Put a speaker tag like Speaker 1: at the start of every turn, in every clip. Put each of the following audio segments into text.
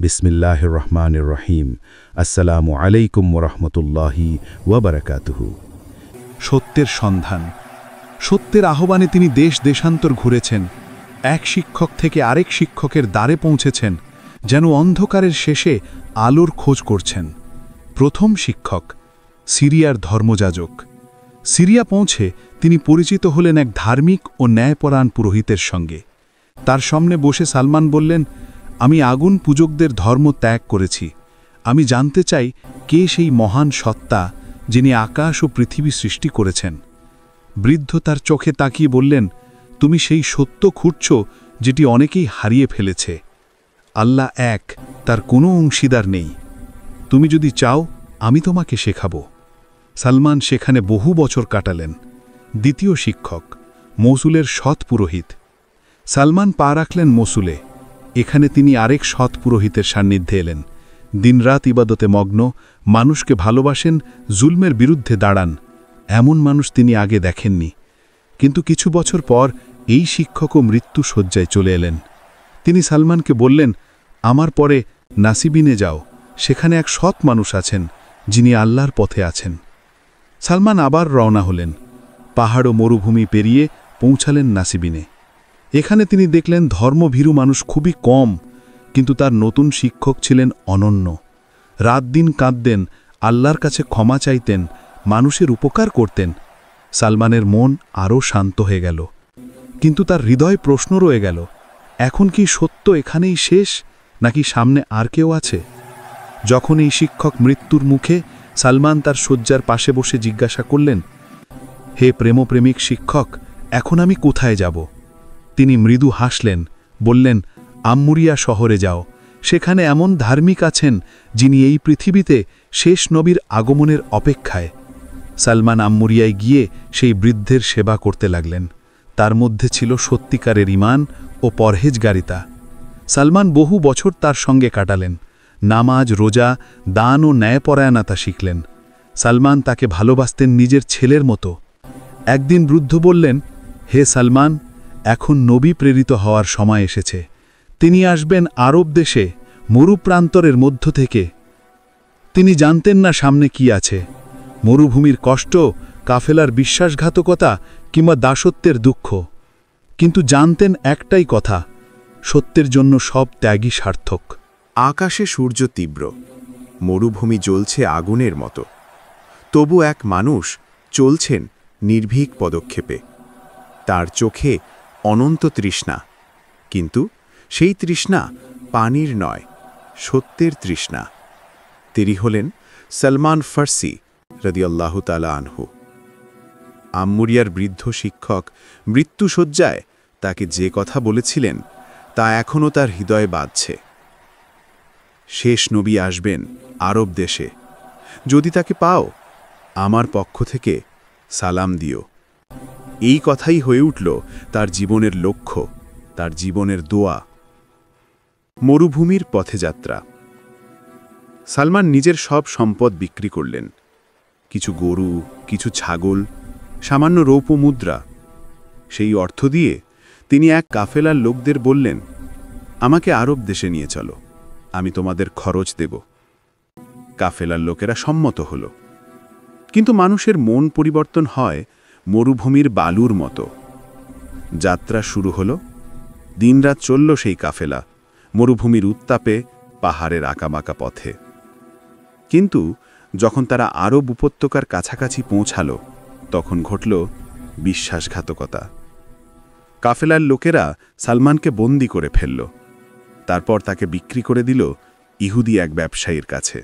Speaker 1: বিসমিল্লাহির রহমানির রহিম। আসসালামু আলাইকুম ওরহমতুল্লাহি ওয়াবারাকাতুহু।
Speaker 2: সত্যের সন্ধান। সত্যের আহ্বানে তিনি দেশ দেশান্তর ঘুরেছেন, এক শিক্ষক থেকে আরেক শিক্ষকের দ্বারে পৌঁছেছেন, যেন অন্ধকারের শেষে আলোর খোঁজ করছেন। প্রথম শিক্ষক সিরিয়ার ধর্মযাজক। সিরিয়া পৌঁছে তিনি পরিচিত হলেন এক ধার্মিক ও ন্যায়পরায়ণ পুরোহিতের সঙ্গে। তার সামনে বসে সালমান বললেন, আমি আগুন পূজকদের ধর্ম ত্যাগ করেছি। আমি জানতে চাই কে সেই মহান সত্তা যিনি আকাশ ও পৃথিবী সৃষ্টি করেছেন। বৃদ্ধ তার চোখে তাকিয়ে বললেন, তুমি সেই সত্য খুঁজছ যেটি অনেকেই হারিয়ে ফেলেছে। আল্লাহ এক, তার কোনো অংশীদার নেই। তুমি যদি চাও আমি তোমাকে শেখাবো। সালমান সেখানে বহু বছর কাটালেন। দ্বিতীয় শিক্ষক মৌসুলের সৎ পুরোহিত। সালমান পা রাখলেন মৌসুলে। এখানে তিনি আরেক সৎ পুরোহিতের সান্নিধ্যে এলেন। দিনরাত ইবাদতে মগ্ন, মানুষকে ভালোবাসেন, জুলমের বিরুদ্ধে দাঁড়ান। এমন মানুষ তিনি আগে দেখেননি। কিন্তু কিছু বছর পর এই শিক্ষকও মৃত্যু শয্যায় চলে এলেন। তিনি সালমানকে বললেন, আমার পরে নাসিবিনে যাও, সেখানে এক সৎ মানুষ আছেন যিনি আল্লাহর পথে আছেন। সালমান আবার রওনা হলেন। পাহাড় ও মরুভূমি পেরিয়ে পৌঁছালেন নাসিবিনে। এখানে তিনি দেখলেন ধর্মভীরু মানুষ খুবই কম, কিন্তু তার নতুন শিক্ষক ছিলেন অনন্য। রাত দিন কাঁদতেন, আল্লাহর কাছে ক্ষমা চাইতেন, মানুষের উপকার করতেন। সালমানের মন আরও শান্ত হয়ে গেল, কিন্তু তার হৃদয় প্রশ্ন রয়ে গেল, এখন কি সত্য এখানেই শেষ, নাকি সামনে আর কেউ আছে? যখন এই শিক্ষক মৃত্যুর মুখে, সালমান তার শয্যার পাশে বসে জিজ্ঞাসা করলেন, হে প্রেমপ্রেমিক শিক্ষক, এখন আমি কোথায় যাব? তিনি মৃদু হাসলেন, বললেন, আম্মুরিয়া শহরে যাও। সেখানে এমন ধার্মিক আছেন যিনি এই পৃথিবীতে শেষ নবীর আগমনের অপেক্ষায়। সালমান আম্মুরিয়ায় গিয়ে সেই বৃদ্ধের সেবা করতে লাগলেন। তার মধ্যে ছিল সত্যিকারের ঈমান ও পরহেজগারিতা। সালমান বহু বছর তার সঙ্গে কাটালেন। নামাজ, রোজা, দান ও ন্যায়পরায়ণতা শিখলেন। সালমান তাকে ভালোবাসতেন নিজের ছেলের মতো। একদিন বৃদ্ধ বললেন, হে সালমান, এখন নবী প্রেরিত হওয়ার সময় এসেছে। তিনি আসবেন আরব দেশে, মরুপ্রান্তরের মধ্য থেকে। তিনি জানতেন না সামনে কি আছে, মরুভূমির কষ্ট, কাফেলার বিশ্বাসঘাতকতা কিংবা দাসত্বের দুঃখ। কিন্তু জানতেন একটাই কথা, সত্যের জন্য সব ত্যাগই সার্থক।
Speaker 3: আকাশে সূর্য তীব্র, মরুভূমি জ্বলছে আগুনের মতো। তবু এক মানুষ চলছেন নির্ভীক পদক্ষেপে। তার চোখে অনন্ত তৃষ্ণা, কিন্তু সেই তৃষ্ণা পানির নয়, সত্যের তৃষ্ণা। তিনি হলেন সলমান ফার্সি রাদিয়াল্লাহু তাআলা আনহু। আম্মুরিয়ার বৃদ্ধ শিক্ষক মৃত্যুশয্যায় তাকে যে কথা বলেছিলেন তা এখনও তার হৃদয়ে বাজছে। শেষ নবী আসবেন আরব দেশে। যদি তাকে পাও, আমার পক্ষ থেকে সালাম দিও। এই কথাই হয়ে উঠল তার জীবনের লক্ষ্য, তার জীবনের দোয়া। মরুভূমির পথে যাত্রা। সালমান নিজের সব সম্পদ বিক্রি করলেন। কিছু গরু, কিছু ছাগল, সামান্য রৌপ্য মুদ্রা। সেই অর্থ দিয়ে তিনি এক কাফেলার লোকদের বললেন, আমাকে আরব দেশে নিয়ে চলো, আমি তোমাদের খরচ দেব। কাফেলার লোকেরা সম্মত হল। কিন্তু মানুষের মন পরিবর্তন হয় মরুভূমির বালুর মতো। যাত্রা শুরু হল। দিনরাত চলল সেই কাফেলা, মরুভূমির উত্তাপে, পাহাড়ের আঁকাবাঁকা পথে। কিন্তু যখন তারা আরব উপত্যকার কাছাকাছি পৌঁছাল, তখন ঘটল বিশ্বাসঘাতকতা। কাফেলার লোকেরা সালমানকে বন্দী করে ফেলল। তারপর তাকে বিক্রি করে দিল ইহুদি এক ব্যবসায়ীর কাছে।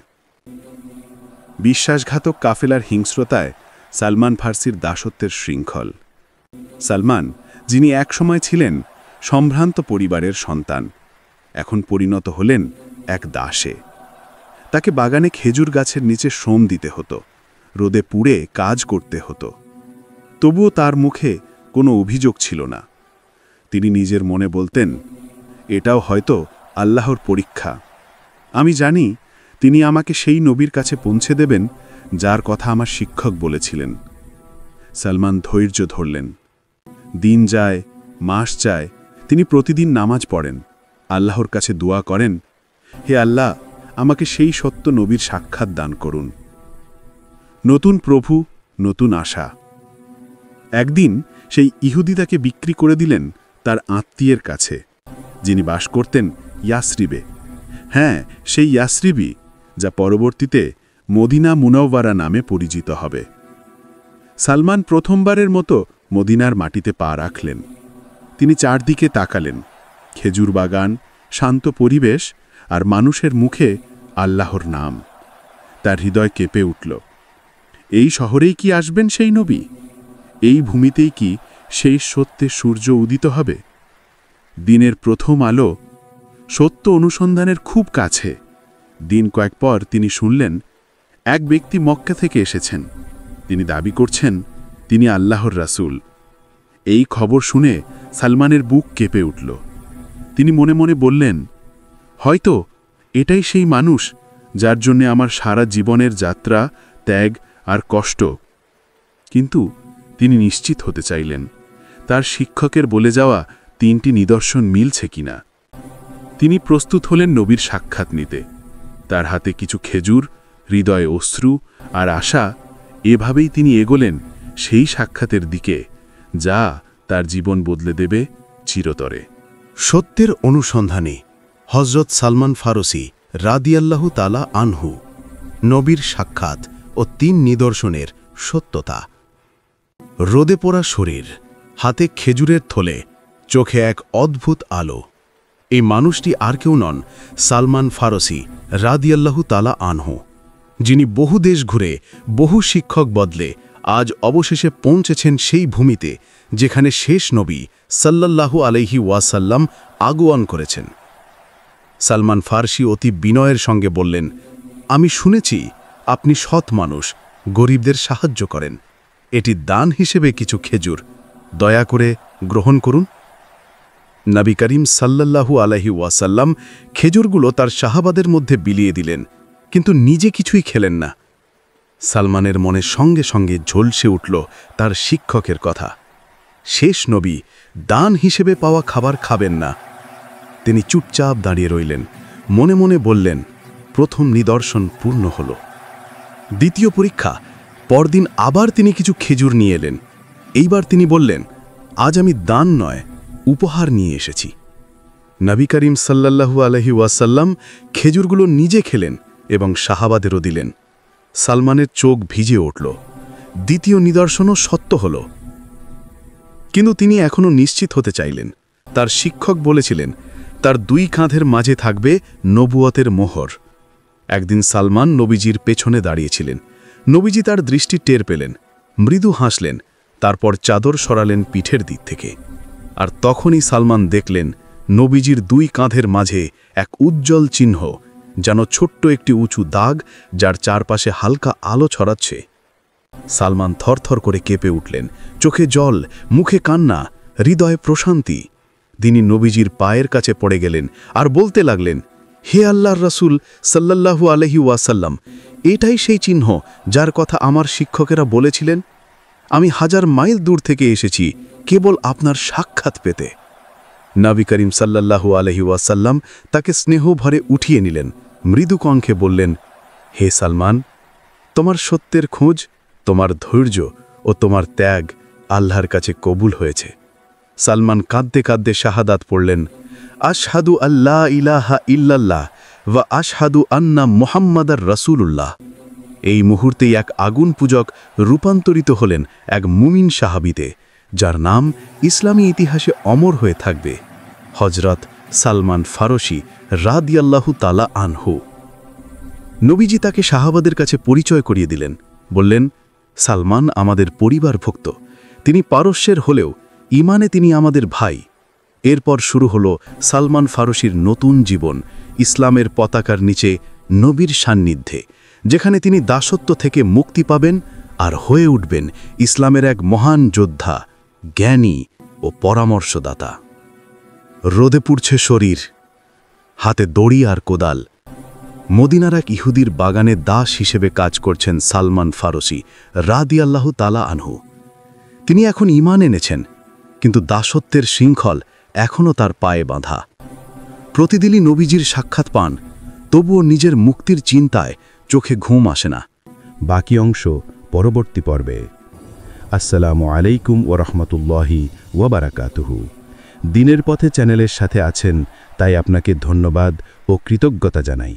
Speaker 3: বিশ্বাসঘাতক কাফেলার হিংস্রতায় সালমান ফার্সির দাসত্বের শৃঙ্খল। সালমান, যিনি একসময় ছিলেন সম্ভ্রান্ত পরিবারের সন্তান, এখন পরিণত হলেন এক দাসে। তাকে বাগানে খেজুর গাছের নিচে শ্রম দিতে হতো, রোদে পুড়ে কাজ করতে হতো। তবুও তার মুখে কোনো অভিযোগ ছিল না। তিনি নিজের মনে বলতেন, এটাও হয়তো আল্লাহর পরীক্ষা। আমি জানি তিনি আমাকে সেই নবীর কাছে পৌঁছে দেবেন যার কথা আমার শিক্ষক বলেছিলেন। সালমান ধৈর্য ধরলেন। দিন যায়, মাস যায়, তিনি প্রতিদিন নামাজ পড়েন, আল্লাহর কাছে দোয়া করেন, হে আল্লাহ, আমাকে সেই সত্য নবীর সাক্ষাৎ দান করুন। নতুন প্রভু, নতুন আশা। একদিন সেই ইহুদি তাকে বিক্রি করে দিলেন তার আত্মীয়ের কাছে, যিনি বাস করতেন ইয়াসরিবে। হ্যাঁ, সেই ইয়াসরিবই যা পরবর্তীতে মদিনা মুনাওয়ারা নামে পরিচিত হবে। সালমান প্রথমবারের মতো মদিনার মাটিতে পা রাখলেন। তিনি চারদিকে তাকালেন। খেজুর বাগান, শান্ত পরিবেশ আর মানুষের মুখে আল্লাহর নাম। তার হৃদয় কেঁপে উঠল। এই শহরেই কি আসবেন সেই নবী? এই ভূমিতেই কি সেই সত্যে সূর্য উদিত হবে? দিনের প্রথম আলো সত্য অনুসন্ধানের খুব কাছে। দিন কয়েক পর তিনি শুনলেন, এক ব্যক্তি মক্কা থেকে এসেছেন। তিনি দাবি করছেন তিনি আল্লাহর রাসূল। এই খবর শুনে সালমানের বুক কেঁপে উঠল। তিনি মনে মনে বললেন, হয়তো এটাই সেই মানুষ যার জন্য আমার সারা জীবনের যাত্রা, ত্যাগ আর কষ্ট। কিন্তু তিনি নিশ্চিত হতে চাইলেন তার শিক্ষকের বলে যাওয়া 3টি নিদর্শন মিলছে কিনা। তিনি প্রস্তুত হলেন নবীর সাক্ষাৎ নিতে। তার হাতে কিছু খেজুর, হৃদয়ে অশ্রু আর আশা। এভাবেই তিনি এগোলেন সেই সাক্ষাতের দিকে যা তার জীবন বদলে দেবে চিরতরে।
Speaker 1: সত্যের অনুসন্ধানে হযরত সালমান ফারসি রাদিয়াল্লাহু তাআলা আনহু। নবীর সাক্ষাৎ ও 3 নিদর্শনের সত্যতা। রোদে পোড়া শরীর, হাতে খেজুরের থলে, চোখে এক অদ্ভুত আলো। এই মানুষটি আর কেউ নন সালমান ফারসি রাদিয়াল্লাহু তাআলা আনহু, যিনি বহু দেশ ঘুরে বহু শিক্ষক বদলে আজ অবশেষে পৌঁছেছেন সেই ভূমিতে যেখানে শেষ নবী সাল্লাল্লাহু আলাইহি ওয়াসাল্লাম আগমন করেছেন। সালমান ফারসি অতি বিনয়ের সঙ্গে বললেন, আমি শুনেছি আপনি সৎ মানুষ, গরিবদের সাহায্য করেন। এটি দান হিসেবে কিছু খেজুর, দয়া করে গ্রহণ করুন। নবী করিম সাল্লাল্লাহু আলাইহি ওয়াসাল্লাম খেজুরগুলো তার সাহাবাদের মধ্যে বিলিয়ে দিলেন, কিন্তু নিজে কিছুই খেলেন না। সালমানের মনে সঙ্গে সঙ্গে ঝলসে উঠল তার শিক্ষকের কথা। শেষ নবী দান হিসেবে পাওয়া খাবার খাবেন না। তিনি চুপচাপ দাঁড়িয়ে রইলেন, মনে মনে বললেন, প্রথম নিদর্শন পূর্ণ হল। দ্বিতীয় পরীক্ষা, পরদিন আবার তিনি কিছু খেজুর নিয়ে এলেন। এইবার তিনি বললেন, আজ আমি দান নয়, উপহার নিয়ে এসেছি। নবী করিম সাল্লাল্লাহু আলাইহি ওয়াসাল্লাম খেজুরগুলো নিজে খেলেন এবং সাহাবাদেরও দিলেন। সালমানের চোখ ভিজে উঠল। দ্বিতীয় নিদর্শনও সত্য হল। কিন্তু তিনি এখনও নিশ্চিত হতে চাইলেন। তার শিক্ষক বলেছিলেন তার 2 কাঁধের মাঝে থাকবে নবুয়তের মোহর। একদিন সালমান নবীজির পেছনে দাঁড়িয়েছিলেন। নবীজি তার দৃষ্টি টের পেলেন, মৃদু হাসলেন, তারপর চাদর সরালেন পিঠের দিক থেকে। আর তখনই সালমান দেখলেন নবীজির 2 কাঁধের মাঝে এক উজ্জ্বল চিহ্ন, যেন ছোট্ট একটি উঁচু দাগ যার চারপাশে হালকা আলো ছড়াচ্ছে। সালমান থরথর করে কেঁপে উঠলেন, চোখে জল, মুখে কান্না, হৃদয়ে প্রশান্তি। তিনি নবীজির পায়ের কাছে পড়ে গেলেন আর বলতে লাগলেন, হে আল্লাহর রাসূল সাল্লাল্লাহু আলাইহি ওয়াসাল্লাম, এটাই সেই চিহ্ন যার কথা আমার শিক্ষকেরা বলেছিলেন। আমি 1000 মাইল দূর থেকে এসেছি কেবল আপনার সাক্ষাৎ পেতে। নবী করিম সাল্লাল্লাহু আলাইহি ওয়াসাল্লাম তাকে স্নেহ ভরে উঠিয়ে নিলেন, মৃদু কণ্ঠে বললেন, হে সালমান, তোমার সত্যের খোঁজ, তোমার ধৈর্য ও তোমার ত্যাগ আল্লাহর কাছে কবুল হয়েছে। সালমান কাঁদতে কাঁদতে শাহাদাত পড়লেন, আশহাদু আল্লা ইলাহা ইল্লাল্লাহ ওয়া আশহাদু আন্না মুহাম্মাদার রাসূলুল্লাহ। এই মুহূর্তেই এক আগুন পূজক রূপান্তরিত হলেন এক মুমিন সাহাবীতে, যার নাম ইসলামী ইতিহাসে অমর হয়ে থাকবে, হযরত সালমান ফারসি রাদিয়াল্লাহু তাআলা আনহু। নবীজি তাকে সাহাবাদের কাছে পরিচয় করিয়ে দিলেন, বললেন, সালমান আমাদের পরিবারভুক্ত। তিনি পারস্যের হলেও ঈমানে তিনি আমাদের ভাই। এরপর শুরু হলো সালমান ফারসির নতুন জীবন, ইসলামের পতাকার নিচে নবীর সান্নিধ্যে, যেখানে তিনি দাসত্ব থেকে মুক্তি পাবেন আর হয়ে উঠবেন ইসলামের এক মহান যোদ্ধা, জ্ঞানী ও পরামর্শদাতা। রোদে পুড়ছে শরীর, হাতে দড়ি আর কোদাল। মদিনার এক ইহুদির বাগানে দাস হিসেবে কাজ করছেন সালমান ফারসি রাদিয়াল্লাহু তাআলা আনহু। তিনি এখন ঈমান এনেছেন, কিন্তু দাসত্বের শৃঙ্খল এখনও তার পায়ে বাঁধা। প্রতিদিনই নবীজির সাক্ষাৎ পান, তবুও নিজের মুক্তির চিন্তায় চোখে ঘুম আসে না।
Speaker 4: বাকি অংশ পরবর্তী পর্বে। আসসালামু আলাইকুম ওয়া রাহমাতুল্লাহি ওয়া বারাকাতুহু। দিনের পথে চ্যানেলের সাথে আছেন, তাই আপনাকে ধন্যবাদ ও কৃতজ্ঞতা জানাই।